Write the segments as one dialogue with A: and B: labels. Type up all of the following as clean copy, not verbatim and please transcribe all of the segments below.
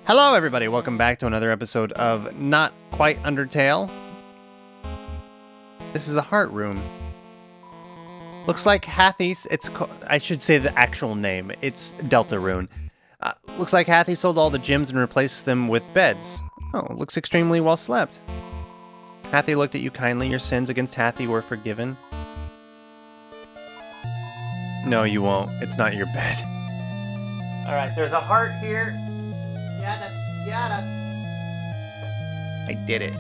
A: Hello everybody, welcome back to another episode of Not Quite Undertale. This is the Heart Room. Looks like Hathy, I should say the actual name, it's Deltarune. Looks like Hathy sold all the gyms and replaced them with beds. Oh, looks extremely well slept. Hathy looked at you kindly, your sins against Hathy were forgiven. No, you won't, it's not your bed. Alright, there's a heart here. Yada. I did it.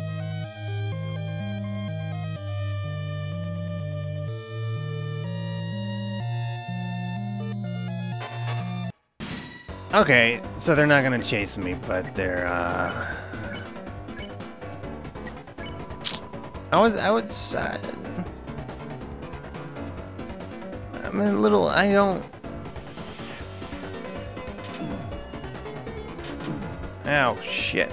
A: Okay, so they're not gonna chase me, but they're, I'm a little, I don't... Oh, shit.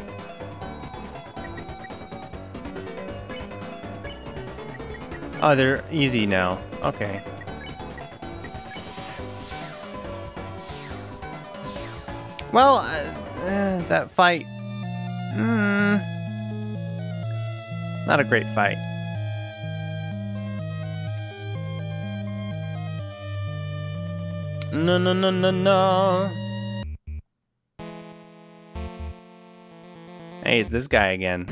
A: Oh, they're easy now. Okay. Well, that fight... not a great fight. No. Hey, it's this guy again.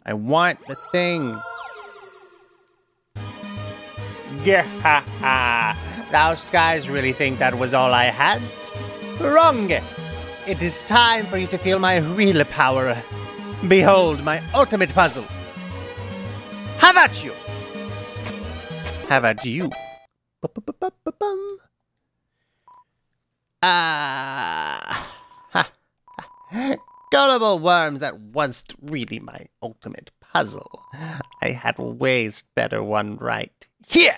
A: I want the thing. Gah, thou guys really think that was all I had? Wrong. It is time for you to feel my real power. Behold my ultimate puzzle. Have at you. Have at you. Gullible worms, that wasn't really my ultimate puzzle. I had a ways better one right here.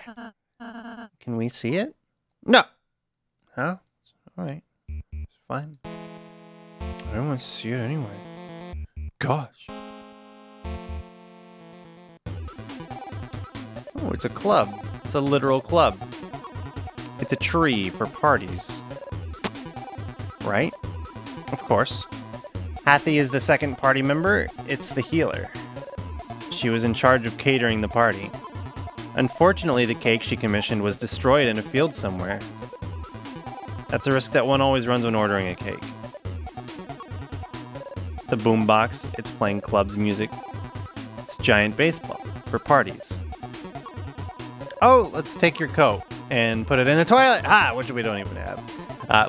A: Can we see it? No. Huh? Alright. It's fine. I don't want to see it anyway. Gosh. Oh, it's a club. It's a literal club. It's a tree for parties. Right? Of course. Hathy is the second party member. It's the healer. She was in charge of catering the party. Unfortunately, the cake she commissioned was destroyed in a field somewhere. That's a risk that one always runs when ordering a cake. It's a boombox. It's playing club's music. It's giant baseball for parties. Oh, let's take your coat and put it in the toilet. Which we don't even have.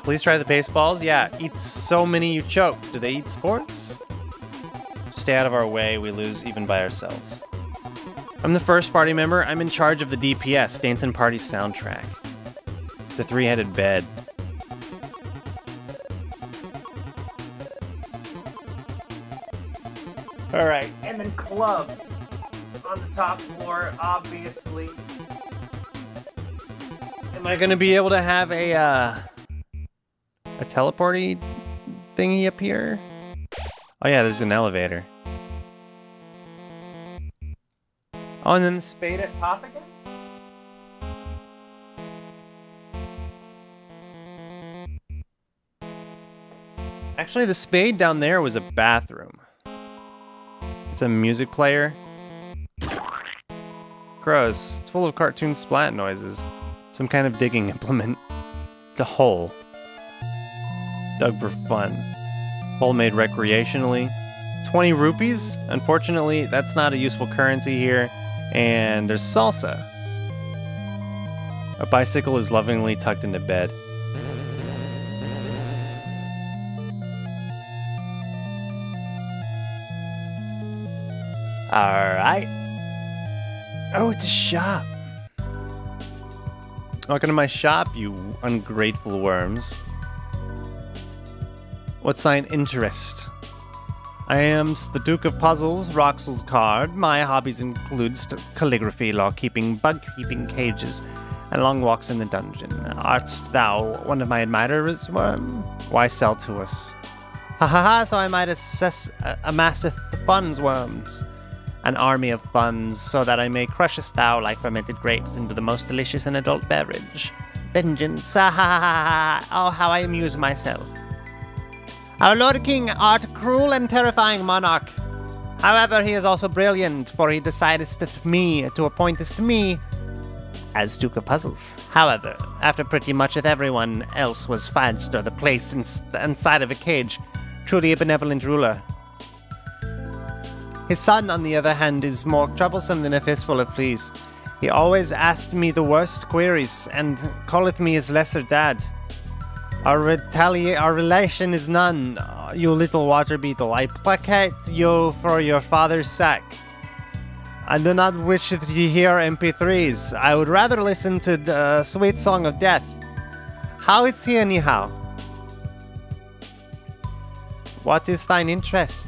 A: Please try the baseballs. Yeah, eat so many you choke. Do they eat sports? Stay out of our way. We lose even by ourselves. I'm the first party member. I'm in charge of the DPS, Dance and Party soundtrack. It's a three-headed bed. Alright, and then clubs on the top floor, obviously. Am I gonna be able to have a teleporty thingy up here? Oh yeah, there's an elevator. Oh, and then the spade at top again? Actually, the spade down there was a bathroom. It's a music player. Gross. It's full of cartoon splat noises. Some kind of digging implement. It's a hole. Dug for fun. Hole made recreationally. 20 rupees? Unfortunately, that's not a useful currency here. And there's salsa. A bicycle is lovingly tucked into bed. Alright. Oh, it's a shop. Welcome to my shop, you ungrateful worms. What's thine interest? I am the Duke of Puzzles, Roxel's card. My hobbies include calligraphy, law-keeping, bug-keeping cages, and long walks in the dungeon. Art'st thou one of my admirers, worm? Why sell to us? Ha ha ha, so I might amasseth the funds, worms. An army of funds, so that I may crushest thou like fermented grapes into the most delicious and adult beverage. Vengeance, ha ha ha ha, oh how I amuse myself. Our Lord King art cruel and terrifying monarch. However, he is also brilliant, for he decided to appoint us to me as Duke of Puzzles. However, after pretty much everyone else was fudged or the place inside of a cage, truly a benevolent ruler. His son, on the other hand, is more troublesome than a fistful of fleas. He always asked me the worst queries, and calleth me his lesser dad. Our relation is none, you little water beetle. I placate you for your father's sake. I do not wish to hear MP3s. I would rather listen to the sweet song of death. How is he anyhow? What is thine interest?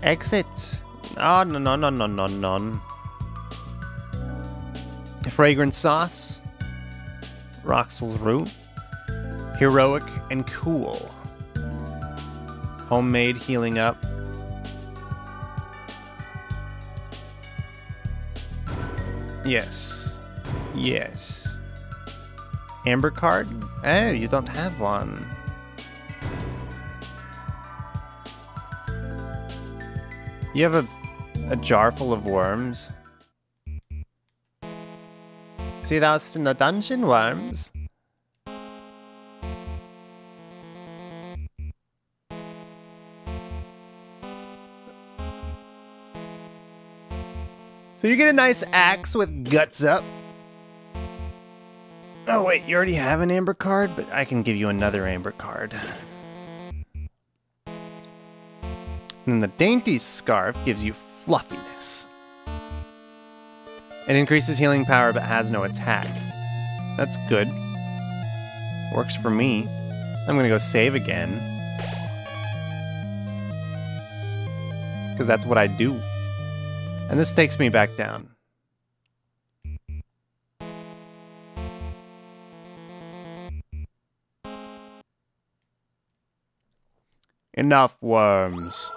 A: Exit. Oh, no. Fragrant sauce. Roxel's root. Heroic and cool. Homemade healing up. Yes. Yes. Amber card? Oh, you don't have one. You have a jar full of worms. See, that's in the dungeon, worms. So you get a nice axe with guts up. Oh wait, you already have an amber card, but I can give you another amber card. And then the dainty scarf gives you fluffiness. It increases healing power but has no attack. That's good. Works for me. I'm gonna go save again. Because that's what I do. And this takes me back down. Enough worms.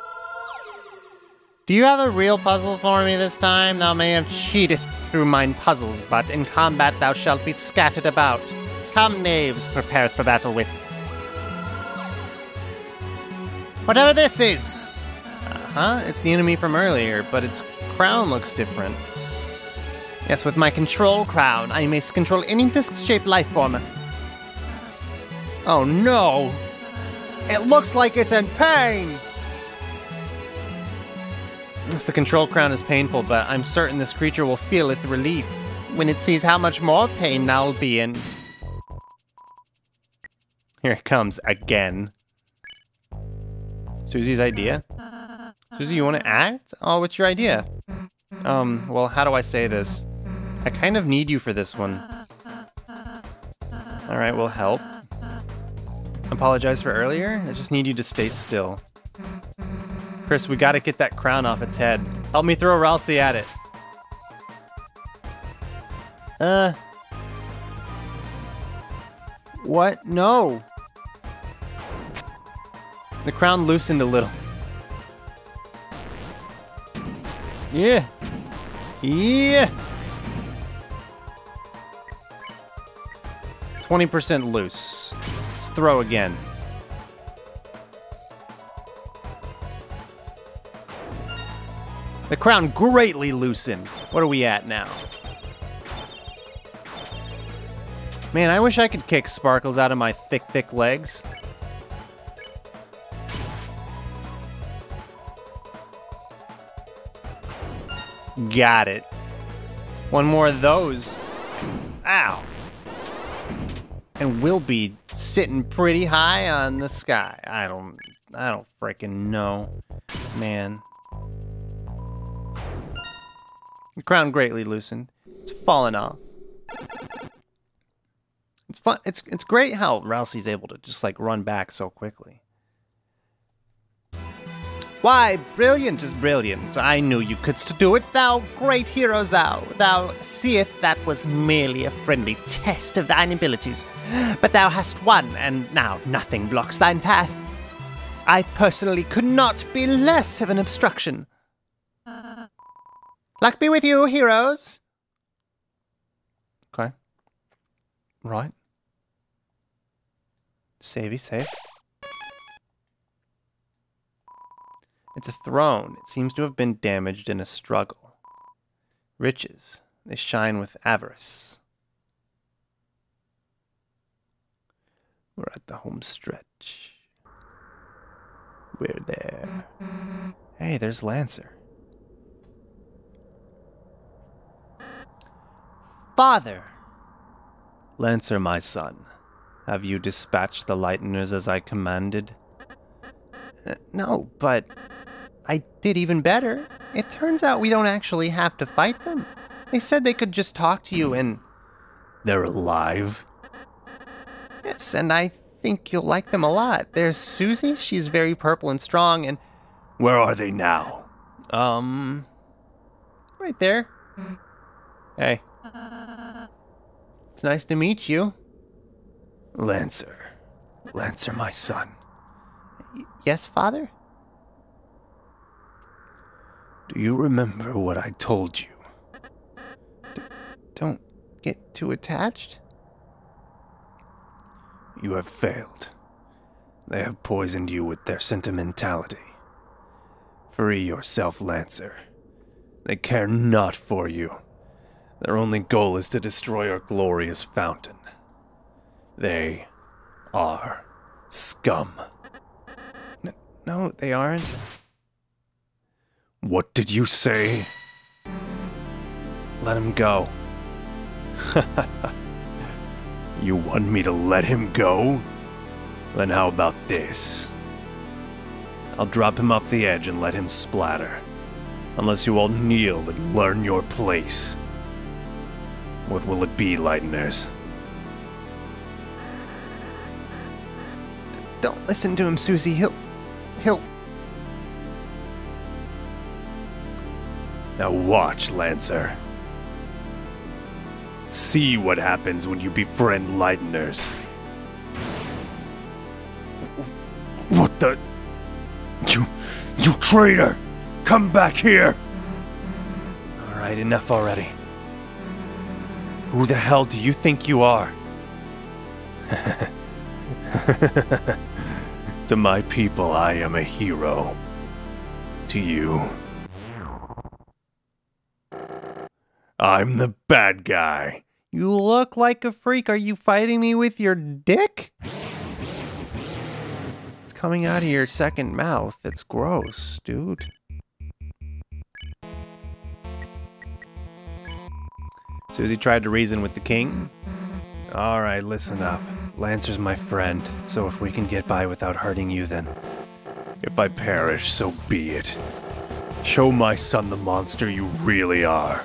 A: Do you have a real puzzle for me this time? Thou may have cheated through mine puzzles, but in combat thou shalt be scattered about. Come, knaves, prepare for battle with... whatever this is! It's the enemy from earlier, but its crown looks different. Yes, with my control crown, I may control any disc-shaped life form. Oh no! It looks like it's in pain! Yes, the control crown is painful, but I'm certain this creature will feel its relief when it sees how much more pain I'll be in. Here it comes again. Susie's idea? Susie, you want to act? Oh, what's your idea? Well, how do I say this? I kind of need you for this one. Alright, we'll help. Apologize for earlier? I just need you to stay still. Kris, we gotta get that crown off its head. Help me throw Ralsei at it. What? No! The crown loosened a little. Yeah! Yeah! 20% loose. Let's throw again. The crown greatly loosened. What are we at now? Man, I wish I could kick sparkles out of my thick legs. Got it. One more of those. Ow. And we'll be sitting pretty high on the sky. I don't freaking know, man. The crown greatly loosened. It's fallen off. It's fun. It's great how Ralsei's able to just like run back so quickly. Why, brilliant is brilliant. I knew you couldst do it, thou great heroes thou. Thou seest that was merely a friendly test of thine abilities. But thou hast won, and now nothing blocks thine path. I personally could not be less of an obstruction. Luck be with you, heroes. Okay. Right. Savey, save. It's a throne. It seems to have been damaged in a struggle. Riches. They shine with avarice. We're at the home stretch. We're there. Hey, there's Lancer. Father! Lancer, my son. Have you dispatched the Lightners as I commanded? No, but I did even better. It turns out we don't actually have to fight them. They said they could just talk to you and... They're alive? Yes, and I think you'll like them a lot. There's Susie. She's very purple and strong, and... Where are they now? Right there. Hey. It's nice to meet you. Lancer. Lancer, my son. Yes, Father? Do you remember what I told you? Don't get too attached. You have failed. They have poisoned you with their sentimentality. Free yourself, Lancer. They care not for you. Their only goal is to destroy our glorious fountain. They are scum. No, they aren't. What did you say? Let him go. You want me to let him go? Then how about this? I'll drop him off the edge and let him splatter. Unless you all kneel and learn your place. What will it be, Lightners? Don't listen to him, Susie. He'll... Now watch, Lancer. See what happens when you befriend Lightners. What the... You traitor! Come back here! Alright, enough already. Who the hell do you think you are? To my people, I am a hero. To you, I'm the bad guy. You look like a freak. Are you fighting me with your dick? It's coming out of your second mouth. It's gross, dude. Susie tried to reason with the king. Alright, listen up. Lancer's my friend, so if we can get by without hurting you, then... If I perish, so be it. Show my son the monster you really are.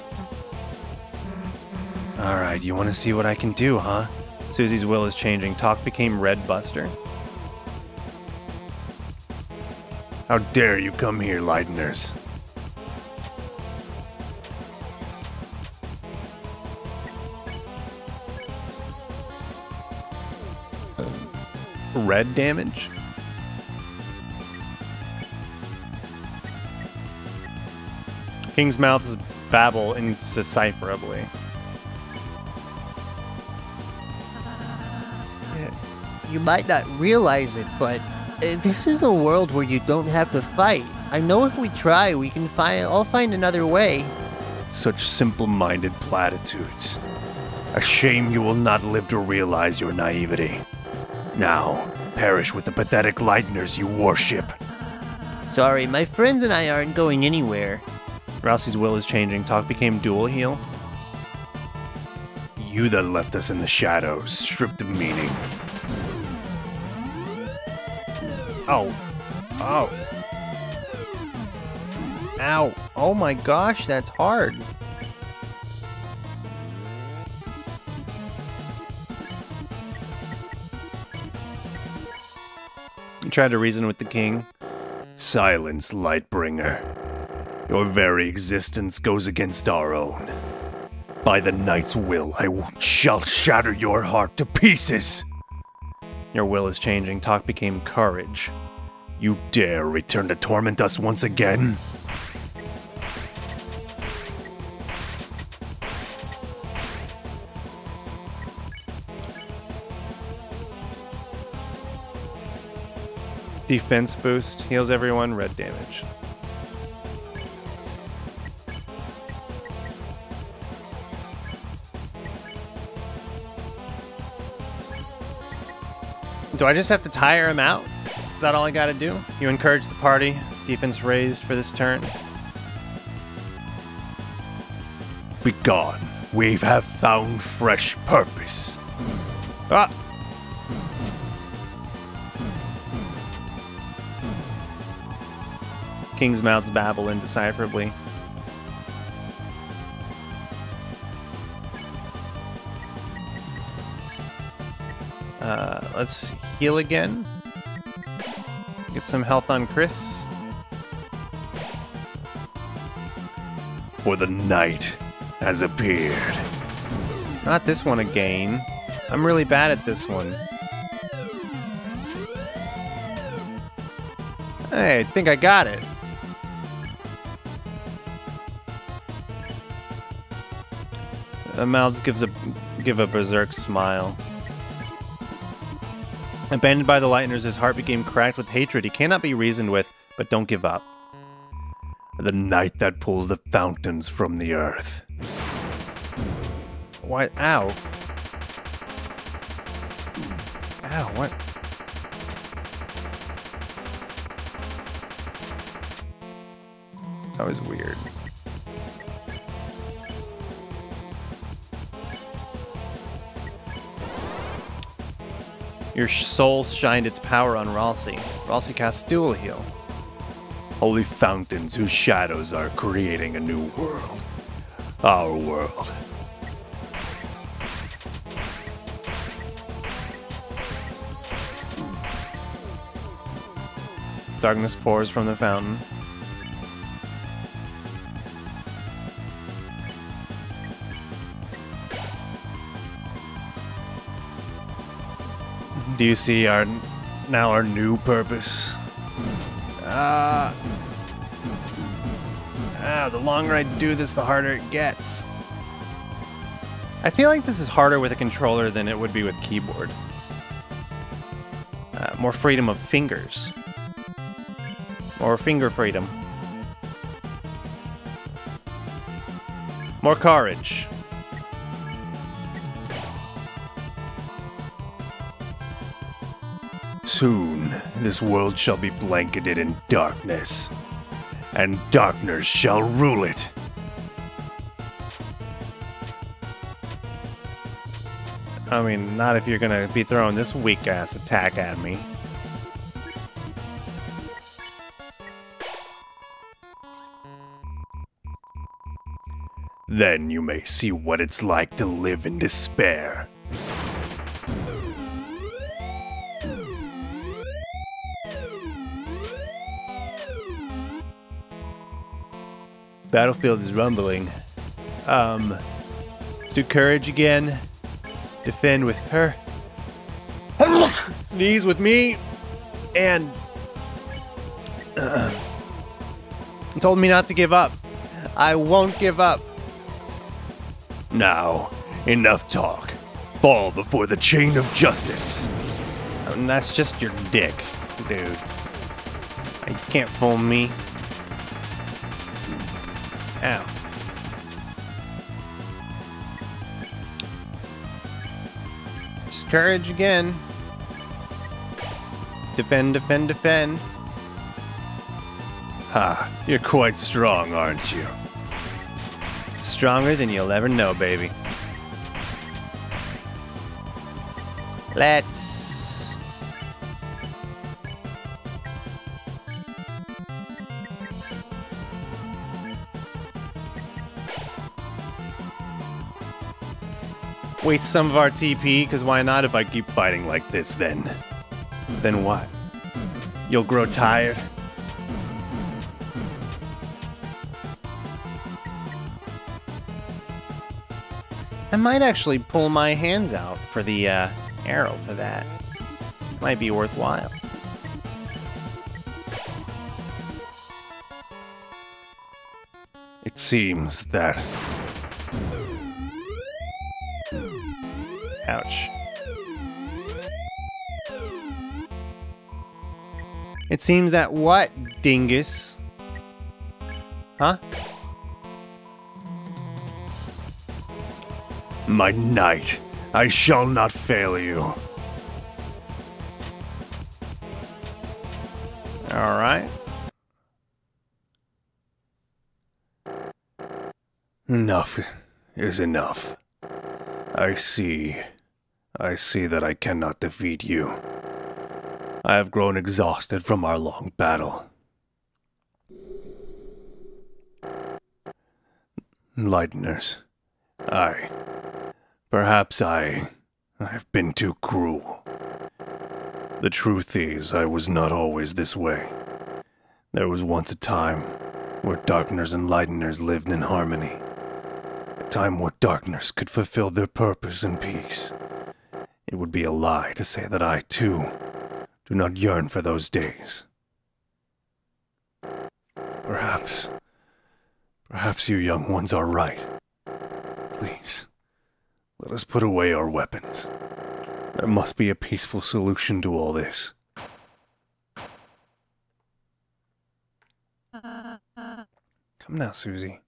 A: Alright, you want to see what I can do, huh? Susie's will is changing. Talk became Red Buster. How dare you come here, Lightners? Red damage? King's mouths babble indecipherably.
B: You might not realize it, but this is a world where you don't have to fight. I know if we try, we can I'll find another way.
A: Such simple-minded platitudes. A shame you will not live to realize your naivety. Now, perish with the pathetic Lightners you worship.
B: Sorry, my friends and I aren't going anywhere.
A: Rousey's will is changing. Talk became dual heal. You that left us in the shadows, stripped of meaning. Oh. Oh. Ow. Oh my gosh, that's hard. You tried to reason with the king. Silence, Lightbringer. Your very existence goes against our own. By the Knight's will, I shall shatter your heart to pieces. Your will is changing. Talk became courage. You dare return to torment us once again? Defense boost. Heals everyone. Red damage. Do I just have to tire him out? Is that all I gotta do? You encourage the party. Defense raised for this turn.
C: Begone. We have found fresh purpose.
A: Ah! King's mouths babble indecipherably. Let's heal again. Get some health on Kris.
C: For the night has appeared.
A: Not this one again. I'm really bad at this one. Hey, I think I got it. The mouths give a berserk smile. Abandoned by the Lightners, his heart became cracked with hatred. He cannot be reasoned with, but don't give up.
C: The night that pulls the fountains from the earth.
A: What? Ow. Ow, what? That was weird. Your soul shined its power on Ralsei. Ralsei casts dual heal.
C: Holy fountains whose shadows are creating a new world. Our world.
A: Darkness pours from the fountain. Do you see our new purpose? The longer I do this, the harder it gets. I feel like this is harder with a controller than it would be with keyboard. More freedom of fingers. More finger freedom. More courage.
C: Soon, this world shall be blanketed in darkness, and Darkners shall rule it.
A: I mean, not if you're gonna be throwing this weak-ass attack at me.
C: Then you may see what it's like to live in despair.
A: Battlefield is rumbling. Let's do courage again. Defend with her. Sneeze with me. And told me not to give up. I won't give up.
C: Now, enough talk. Fall before the chain of justice.
A: And that's just your dick, dude. You can't fool me. Ow. Just courage again. Defend, defend, defend.
C: Ha, you're quite strong, aren't you?
A: Stronger than you'll ever know, baby. Let's... waste some of our TP, because why not if I keep fighting like this, then? Then what? You'll grow tired? I might actually pull my hands out for the arrow for that. Might be worthwhile.
C: It seems that...
A: Ouch. It seems that what, dingus? Huh?
C: My knight, I shall not fail you.
A: Alright.
C: Enough is enough. I see that I cannot defeat you. I have grown exhausted from our long battle. Lightners, perhaps I have been too cruel. The truth is, I was not always this way. There was once a time where Darkners and Lightners lived in harmony. A time where Darkners could fulfill their purpose in peace. It would be a lie to say that I, too, do not yearn for those days. Perhaps you young ones are right. Please, let us put away our weapons. There must be a peaceful solution to all this.
A: Come now, Susie.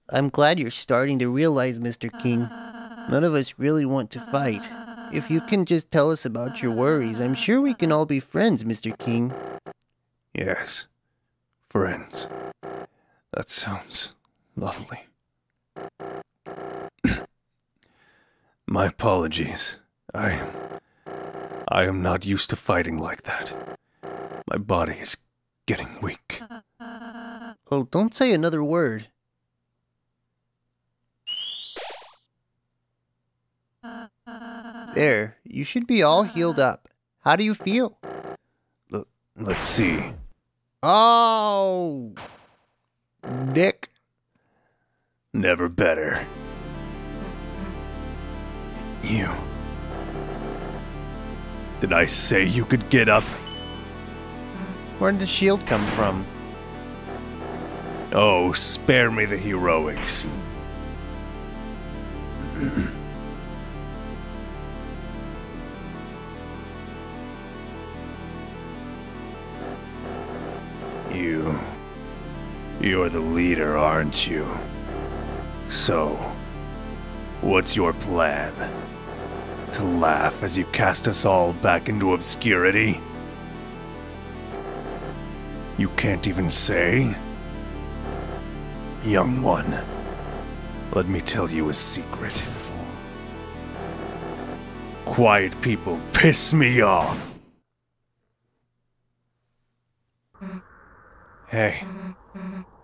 B: I'm glad you're starting to realize, Mr. King. None of us really want to fight. If you can just tell us about your worries, I'm sure we can all be friends, Mr. King.
C: Yes, friends. That sounds lovely. My apologies. I am not used to fighting like that. My body is getting weak.
B: Oh, don't say another word. There, you should be all healed up. How do you feel?
C: Let's see.
B: Oh! Dick.
C: Never better. You. Did I say you could get up?
A: Where did the shield come from?
C: Oh, spare me the heroics. You're the leader, aren't you? So, what's your plan? To laugh as you cast us all back into obscurity? You can't even say? Young one, let me tell you a secret. Quiet people piss me off.
A: Hey,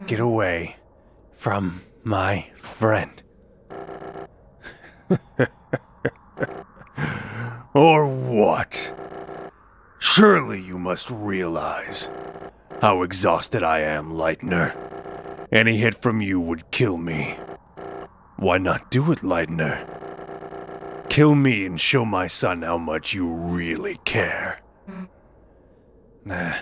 A: get away from my friend.
C: Or what? Surely you must realize how exhausted I am, Lightner. Any hit from you would kill me. Why not do it, Lightner? Kill me and show my son how much you really care.
A: Nah.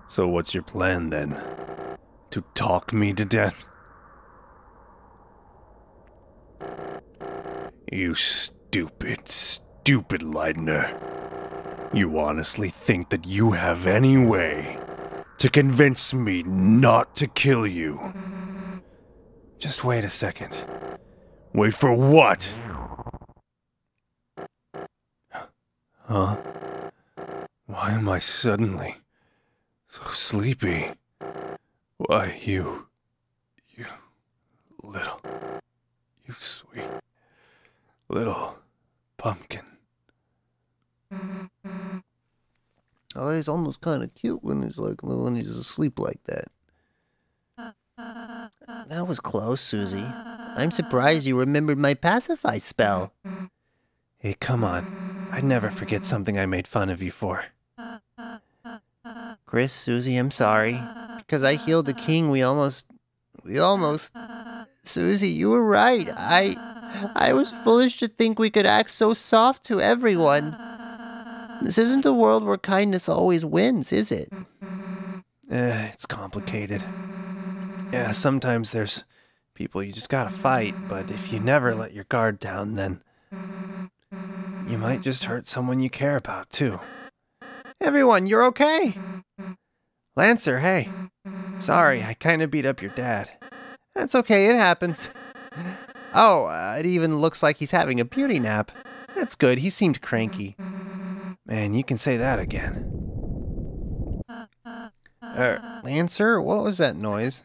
C: So what's your plan then? To talk me to death? You stupid, stupid Lightner. You honestly think that you have any way to convince me not to kill you?
A: Just wait a second.
C: Wait for what? Huh? Why am I suddenly so sleepy? Why, you sweet little pumpkin.
B: Oh, he's almost kind of cute when he's asleep like that. That was close, Susie. I'm surprised you remembered my pacify spell.
A: Hey, come on. I'd never forget something I made fun of you for.
B: Kris, Susie, I'm sorry. Because I healed the king, we almost... Susie, you were right. I was foolish to think we could act so soft to everyone. This isn't a world where kindness always wins, is it?
A: It's complicated. Yeah, sometimes there's people you just gotta fight, but if you never let your guard down, then you might just hurt someone you care about, too. Everyone, you're okay? Lancer, hey. Sorry, I kinda beat up your dad. That's okay, it happens. Oh, it even looks like he's having a beauty nap. That's good, he seemed cranky. Man, you can say that again. Lancer, what was that noise?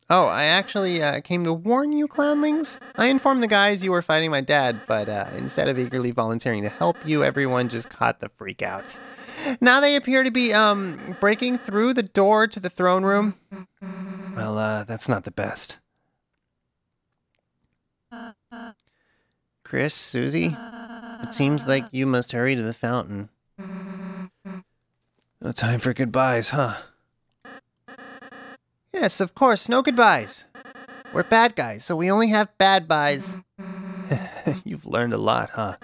A: Oh, I actually came to warn you, clownlings. I informed the guys you were fighting my dad, but instead of eagerly volunteering to help you, everyone just caught the freakouts. Now they appear to be breaking through the door to the throne room. Well, that's not the best.
B: Kris, Susie, it seems like you must hurry to the fountain.
A: No time for goodbyes, huh?
B: Yes, of course, no goodbyes. We're bad guys, so we only have bad byes.
A: You've learned a lot, huh?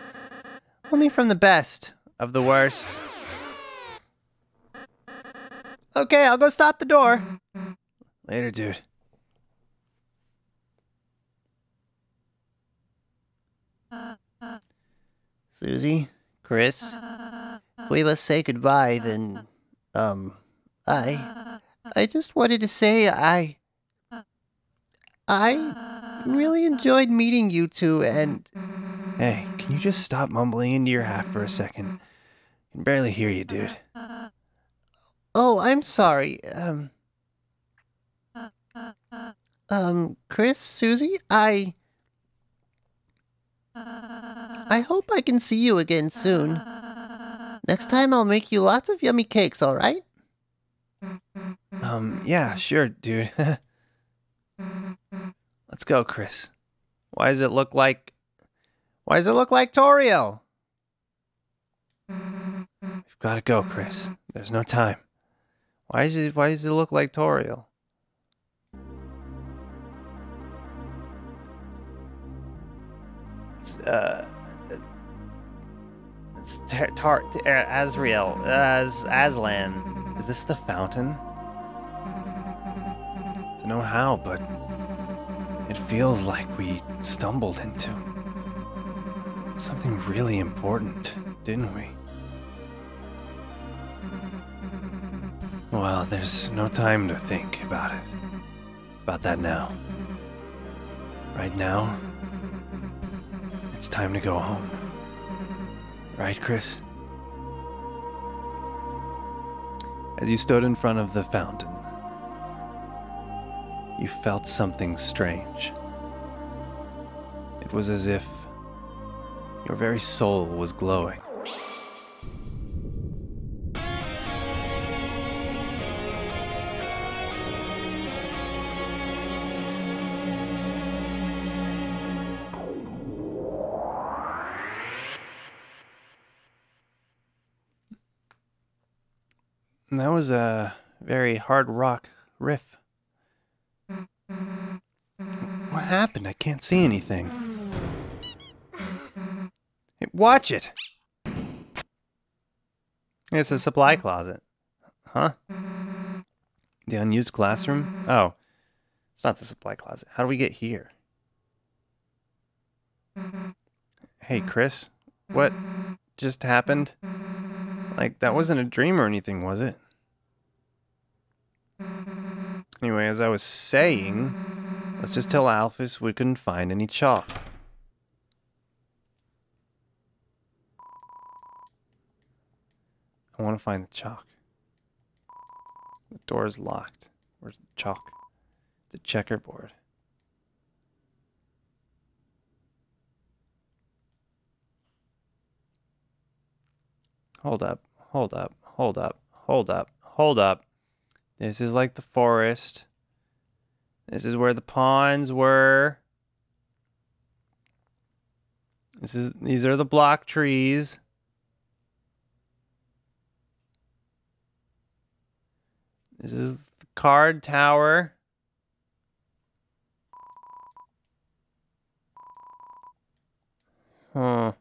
B: Only from the best of the worst. Okay, I'll go stop the door.
A: Later, dude.
B: Susie, Kris, if we must say goodbye, then, I just wanted to say I really enjoyed meeting you two, and...
A: Hey, can you just stop mumbling into your hat for a second? I can barely hear you, dude.
B: Oh, I'm sorry. Kris, Susie, I hope I can see you again soon. Next time I'll make you lots of yummy cakes, alright?
A: Yeah, sure, dude. Let's go, Kris. Why does it look like Toriel? We've got to go, Kris. There's no time. Why does it look like Toriel? It's Azrael, Aslan. Is this the fountain? Don't know how, but it feels like we stumbled into something really important, didn't we? Well, there's no time to think about that now. Right now, it's time to go home. Right, Kris? As you stood in front of the fountain, you felt something strange. It was as if your very soul was glowing. And that was a very hard rock riff. What happened? I can't see anything. Hey, watch it! It's a supply closet. Huh? The unused classroom? Oh. It's not the supply closet. How do we get here? Hey, Kris. What just happened? Like, that wasn't a dream or anything, was it? Anyway, as I was saying, let's just tell Alphys we couldn't find any chalk. I want to find the chalk. The door's locked. Where's the chalk? The checkerboard. Hold up, hold up, hold up, hold up, hold up. This is like the forest. This is where the ponds were. These are the block trees. This is the card tower. Huh.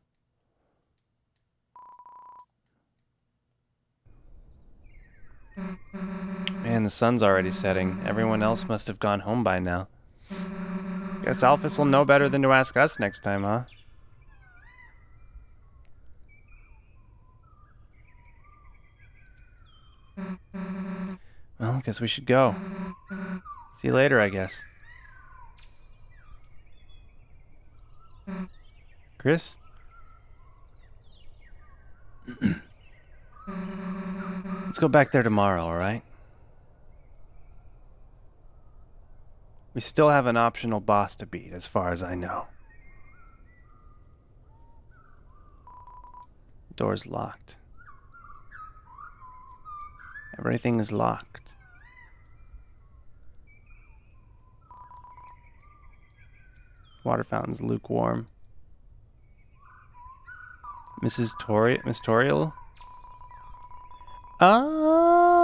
A: Man, the sun's already setting. Everyone else must have gone home by now. Guess Alphys will know better than to ask us next time, huh? Well, guess we should go. See you later, I guess. Kris? Let's go back there tomorrow, alright? We still have an optional boss to beat, as far as I know. Door's locked. Everything is locked. Water fountain's lukewarm. Miss Toriel? Oh!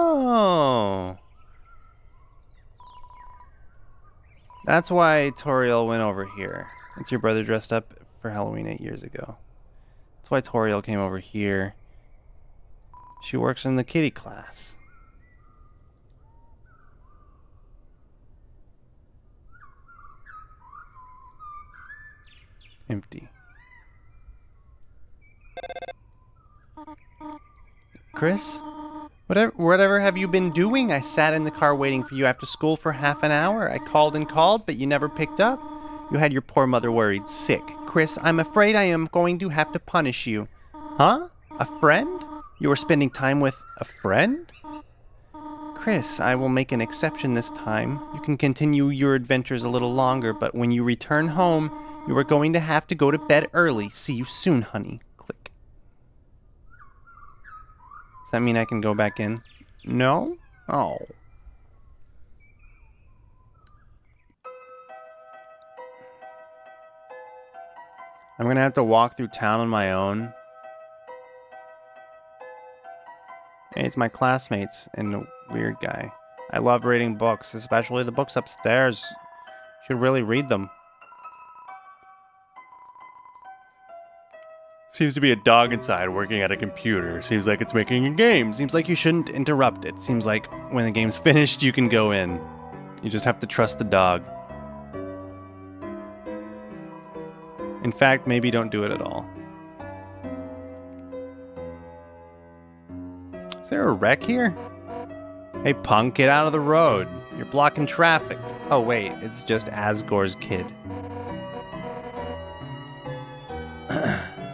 A: That's why Toriel went over here. That's your brother dressed up for Halloween 8 years ago. That's why Toriel came over here. She works in the kitty class. Empty. Kris? Whatever have you been doing? I sat in the car waiting for you after school for half an hour. I called and called, but you never picked up. You had your poor mother worried sick. Kris, I'm afraid I am going to have to punish you. Huh? A friend? You were spending time with a friend? Kris, I will make an exception this time. You can continue your adventures a little longer, but when you return home, you are going to have to go to bed early. See you soon, honey. Click. Does that mean I can go back in? No? Oh. I'm gonna have to walk through town on my own. Hey, it's my classmates and the weird guy. I love reading books, especially the books upstairs. Should really read them. Seems to be a dog inside working at a computer. Seems like it's making a game. Seems like you shouldn't interrupt it. Seems like when the game's finished, you can go in. You just have to trust the dog. In fact, maybe don't do it at all. Is there a wreck here? Hey punk, get out of the road. You're blocking traffic. Oh wait, it's just Asgore's kid.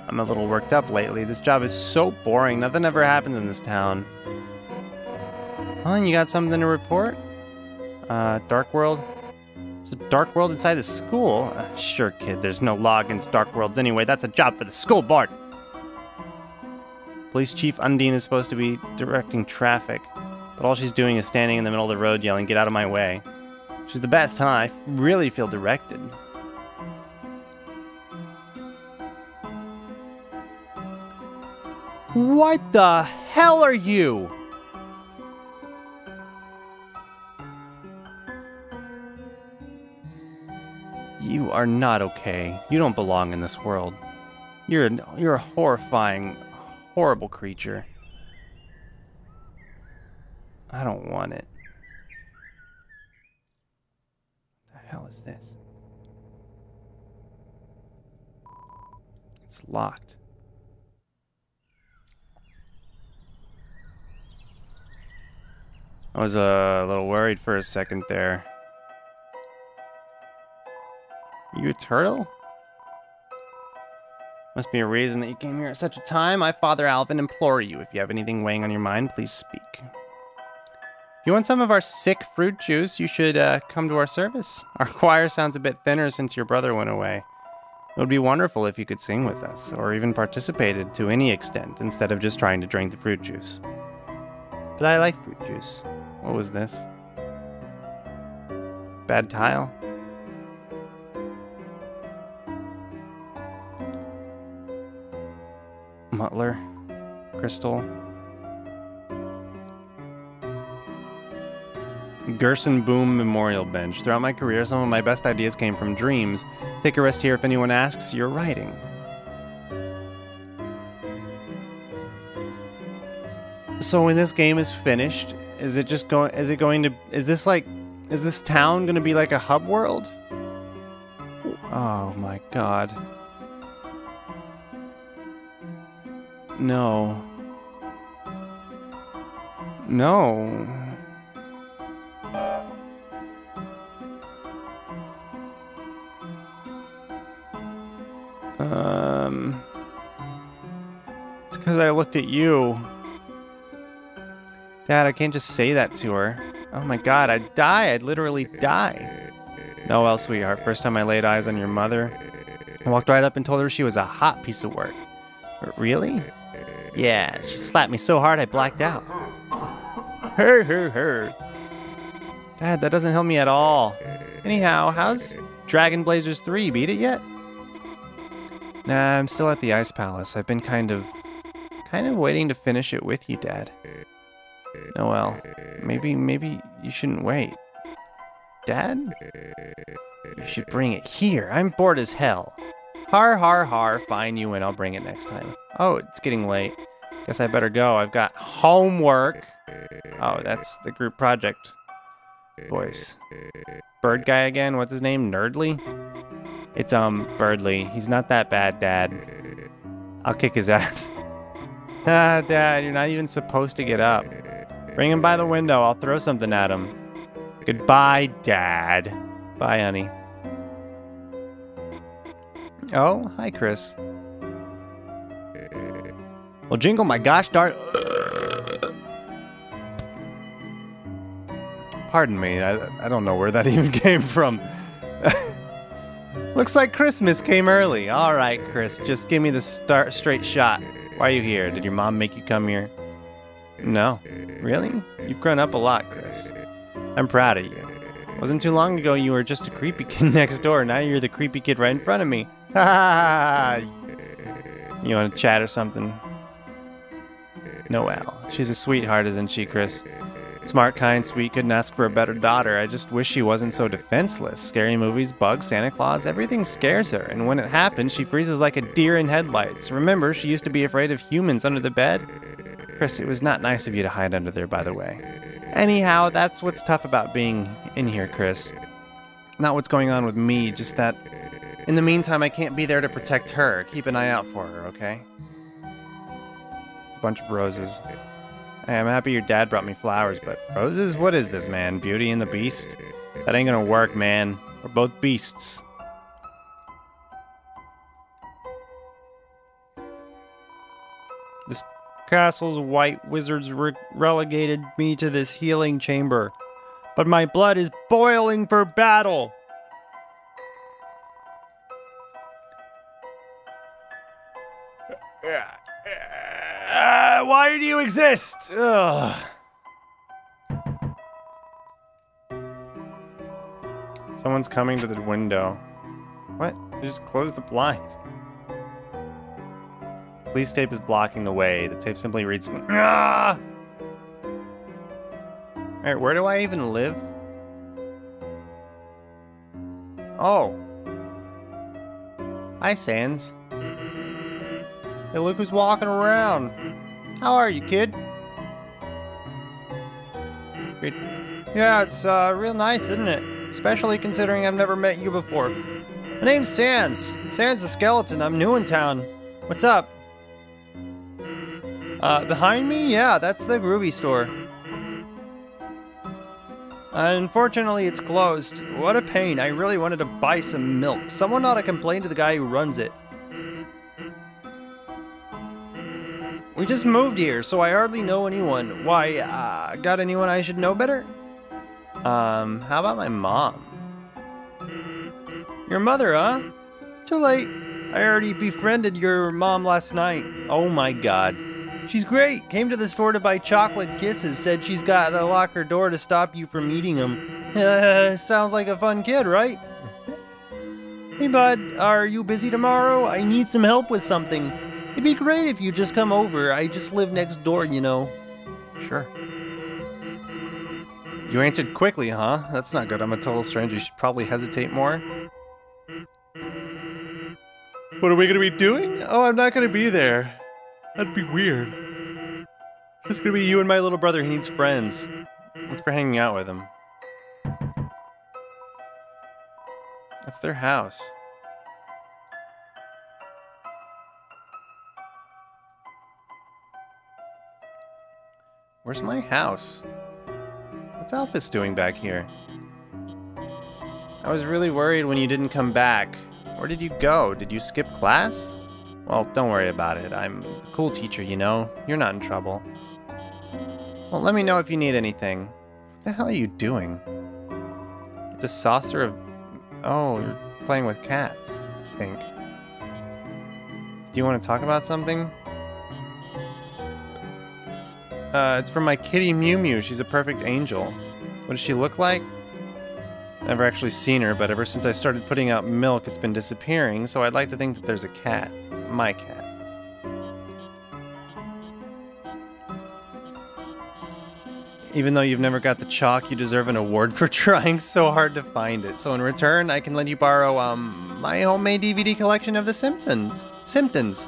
A: I'm a little worked up lately. This job is so boring. Nothing ever happens in this town. Oh, you got something to report? Dark World? There's a Dark World inside the school? Sure, kid. There's no law against Dark Worlds anyway. That's a job for the school board. Police Chief Undine is supposed to be directing traffic, but all she's doing is standing in the middle of the road yelling, "Get out of my way." She's the best, huh? I really feel directed. What the hell are you? You are not okay. You don't belong in this world. You're a horrifying, horrible creature. I don't want it. What the hell is this? It's locked. I was a little worried for a second there. You a turtle? Must be a reason that you came here at such a time. I, Father Alvin, implore you, if you have anything weighing on your mind, please speak. If you want some of our sick fruit juice, you should come to our service. Our choir sounds a bit thinner since your brother went away. It would be wonderful if you could sing with us, or even participated to any extent, instead of just trying to drink the fruit juice. But I like fruit juice. What was this? Bad tile? Mutler? Crystal? Gerson Boom Memorial Bench. Throughout my career, some of my best ideas came from dreams. Take a rest here if anyone asks. You're writing. So when this game is finished, is this town gonna be like a hub world? Oh my god. No. No. It's because I looked at you. Dad, I can't just say that to her. Oh my god, I'd die. I'd literally die. No, well, sweetheart, first time I laid eyes on your mother, I walked right up and told her she was a hot piece of work. Really? Yeah, she slapped me so hard I blacked out. Her. Dad, that doesn't help me at all. Anyhow, how's Dragon Blazers 3? Beat it yet? Nah, I'm still at the Ice Palace. I've been kind of waiting to finish it with you, Dad. Oh well, maybe you shouldn't wait. Dad? You should bring it here. I'm bored as hell. Har, fine, you win. I'll bring it next time. Oh, it's getting late. Guess I better go. I've got homework. Oh, that's the group project voice. Bird guy again? What's his name? Nerdly? It's, Birdly. He's not that bad, Dad. I'll kick his ass. Ah, Dad, you're not even supposed to get up. Bring him by the window. I'll throw something at him. Goodbye, Dad. Bye, honey. Oh, hi, Kris. Well, jingle my gosh darn... Pardon me, I don't know where that even came from. Looks like Christmas came early. All right, Kris, just give me the straight shot. Why are you here? Did your mom make you come here? No. Really? You've grown up a lot, Kris. I'm proud of you. Wasn't too long ago you were just a creepy kid next door. Now you're the creepy kid right in front of me. Ha ha ha! You want to chat or something? Noelle. She's a sweetheart, isn't she, Kris? Smart, kind, sweet, couldn't ask for a better daughter. I just wish she wasn't so defenseless. Scary movies, bugs, Santa Claus, everything scares her. And when it happens, she freezes like a deer in headlights. Remember, she used to be afraid of humans under the bed? Kris, it was not nice of you to hide under there, by the way. Anyhow, that's what's tough about being in here, Kris. Not what's going on with me, just that in the meantime, I can't be there to protect her. Keep an eye out for her, okay? It's a bunch of roses. Hey, I'm happy your dad brought me flowers, but roses? What is this, man? Beauty and the Beast? That ain't gonna work, man. We're both beasts. This castle's white wizards relegated me to this healing chamber, but my blood is boiling for battle. Why do you exist? Ugh. Someone's coming to the window. What? You just closed the blinds. Police tape is blocking the way. The tape simply reads, ah! Alright, where do I even live? Oh. Hi, Sans. Hey, look who's walking around. How are you, kid? Great. Yeah, it's real nice, isn't it? Especially considering I've never met you before. My name's Sans. Sans the Skeleton. I'm new in town. What's up? Behind me? Yeah, that's the Groovy store. Unfortunately, it's closed. What a pain. I really wanted to buy some milk. Someone ought to complain to the guy who runs it. We just moved here, so I hardly know anyone. Why, got anyone I should know better? How about my mom? Your mother, huh? Too late. I already befriended your mom last night. Oh my god. She's great. Came to the store to buy chocolate kisses. Said she's got to lock her door to stop you from eating them. Sounds like a fun kid, right? Hey bud, are you busy tomorrow? I need some help with something. It'd be great if you just come over. I just live next door, you know. Sure. You answered quickly, huh? That's not good. I'm a total stranger. You should probably hesitate more. What are we gonna be doing? Oh, I'm not gonna be there. That'd be weird. It's gonna be you and my little brother. He needs friends. Thanks for hanging out with him. That's their house. Where's my house? What's Alphys doing back here? I was really worried when you didn't come back. Where did you go? Did you skip class? Well, don't worry about it. I'm a cool teacher, you know? You're not in trouble. Well, let me know if you need anything. What the hell are you doing? It's a saucer of... Oh, you're playing with cats, I think. Do you want to talk about something? It's from my kitty Mew Mew. She's a perfect angel. What does she look like? Never actually seen her, but ever since I started putting out milk, it's been disappearing, so I'd like to think that there's a cat. My cat. Even though you've never got the chalk, you deserve an award for trying so hard to find it. So in return, I can let you borrow, my homemade DVD collection of The Simpsons. Simpsons.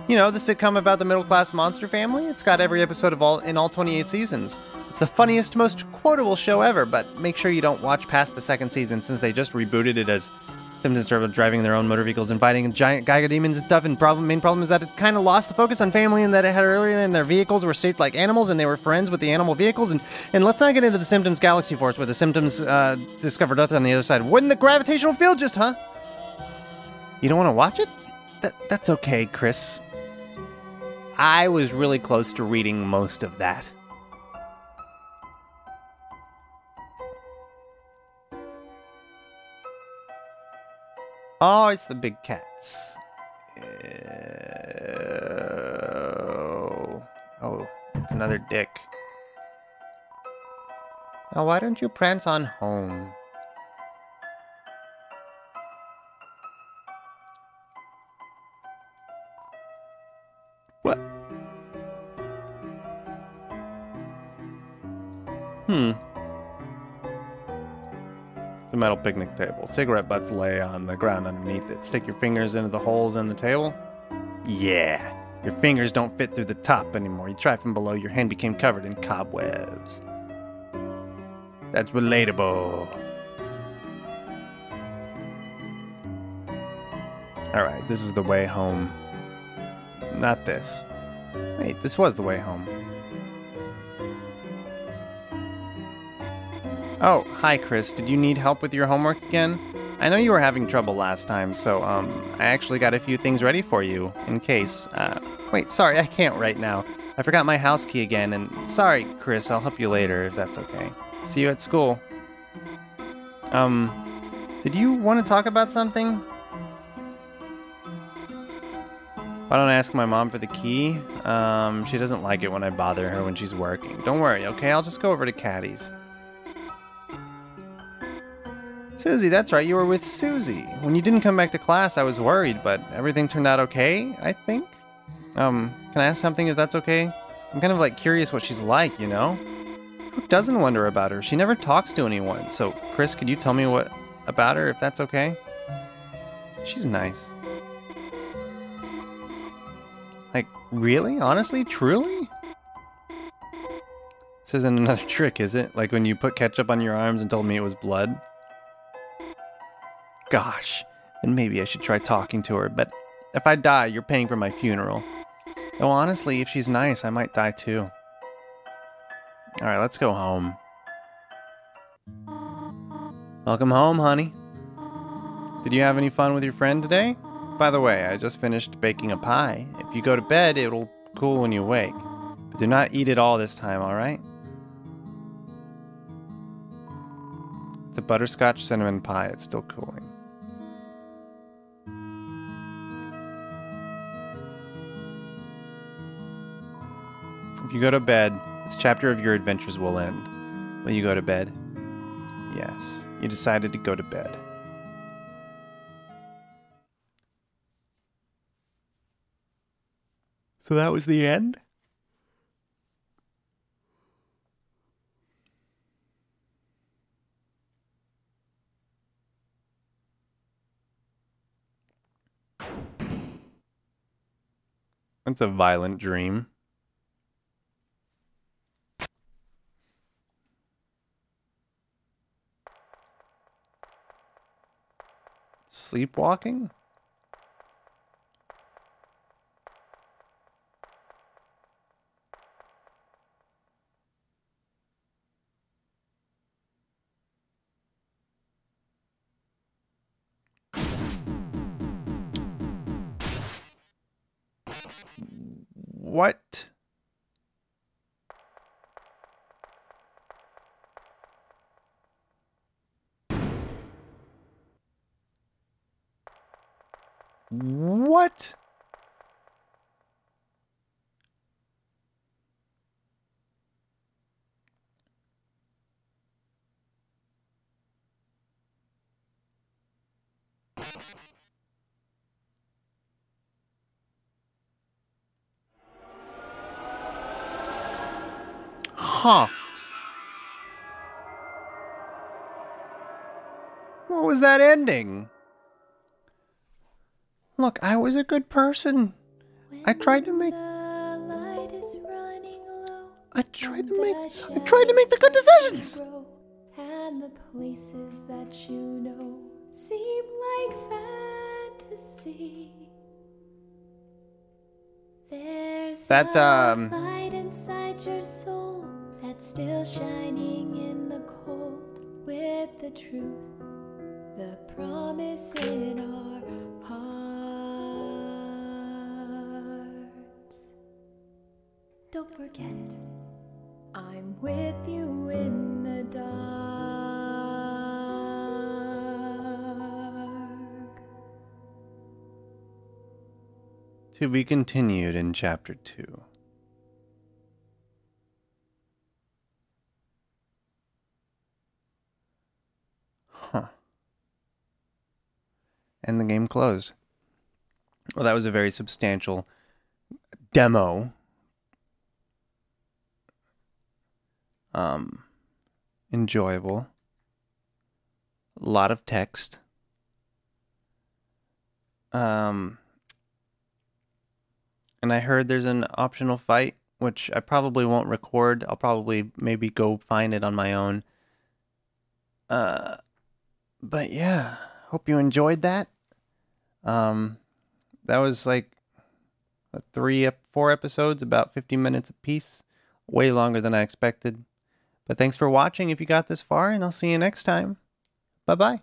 A: You know, the sitcom about the middle-class monster family? It's got every episode of all 28 seasons. It's the funniest, most quotable show ever, but make sure you don't watch past the second season since they just rebooted it as Simpsons started driving their own motor vehicles and fighting giant Geiger demons and stuff, and main problem is that it kind of lost the focus on family and that it had earlier and their vehicles were shaped like animals and they were friends with the animal vehicles, and let's not get into the Symptoms Galaxy Force where the Symptoms discovered Earth on the other side. Wouldn't the gravitational field just, huh? You don't want to watch it? That's okay, Kris. I was really close to reading most of that. Oh, it's the big cats. Oh, it's another dick. Now, why don't you prance on home? What? The metal picnic table. Cigarette butts lay on the ground underneath it. Stick your fingers into the holes in the table. Yeah, your fingers don't fit through the top anymore. You try from below, your hand became covered in cobwebs. That's relatable. Alright, this is the way home. Not this. Wait, this was the way home. Oh, hi Kris. Did you need help with your homework again? I know you were having trouble last time, so, I actually got a few things ready for you, in case. Wait, sorry, I can't right now. I forgot my house key again, and sorry, Kris, I'll help you later, if that's okay. See you at school. Did you want to talk about something? Why don't I ask my mom for the key? She doesn't like it when I bother her when she's working. Don't worry, okay? I'll just go over to Caddy's. Susie, that's right, you were with Susie. When you didn't come back to class, I was worried, but everything turned out okay, I think? Can I ask something if that's okay? I'm kind of like curious what she's like, you know? Who doesn't wonder about her? She never talks to anyone. So, Kris, could you tell me what about her, if that's okay? She's nice. Like, really? Honestly? Truly? This isn't another trick, is it? Like when you put ketchup on your arms and told me it was blood? Gosh, then maybe I should try talking to her, but if I die, you're paying for my funeral. Though honestly, if she's nice, I might die too. Alright, let's go home. Welcome home, honey. Did you have any fun with your friend today? By the way, I just finished baking a pie. If you go to bed, it'll cool when you wake. But do not eat it all this time, alright? It's a butterscotch cinnamon pie. It's still cooling. If you go to bed, this chapter of your adventures will end. Will you go to bed? Yes, you decided to go to bed. So that was the end? That's a violent dream. Sleepwalking? What? What? Huh. What was that ending? Look, I was a good person. I tried to make the good decisions.
D: And the places that you know seem like fantasy. There's
A: That,
D: a light inside your soul that's still shining in the cold with the truth, the promise in our hearts. Don't forget, I'm with you in the dark.
A: To be continued in Chapter 2. Huh. And the game closed. Well, that was a very substantial demo. Enjoyable. A lot of text. And I heard there's an optional fight, which I probably won't record. I'll probably maybe go find it on my own. But yeah, hope you enjoyed that. That was like 4 episodes, about 50 minutes apiece. Way longer than I expected. But thanks for watching if you got this far, and I'll see you next time. Bye-bye.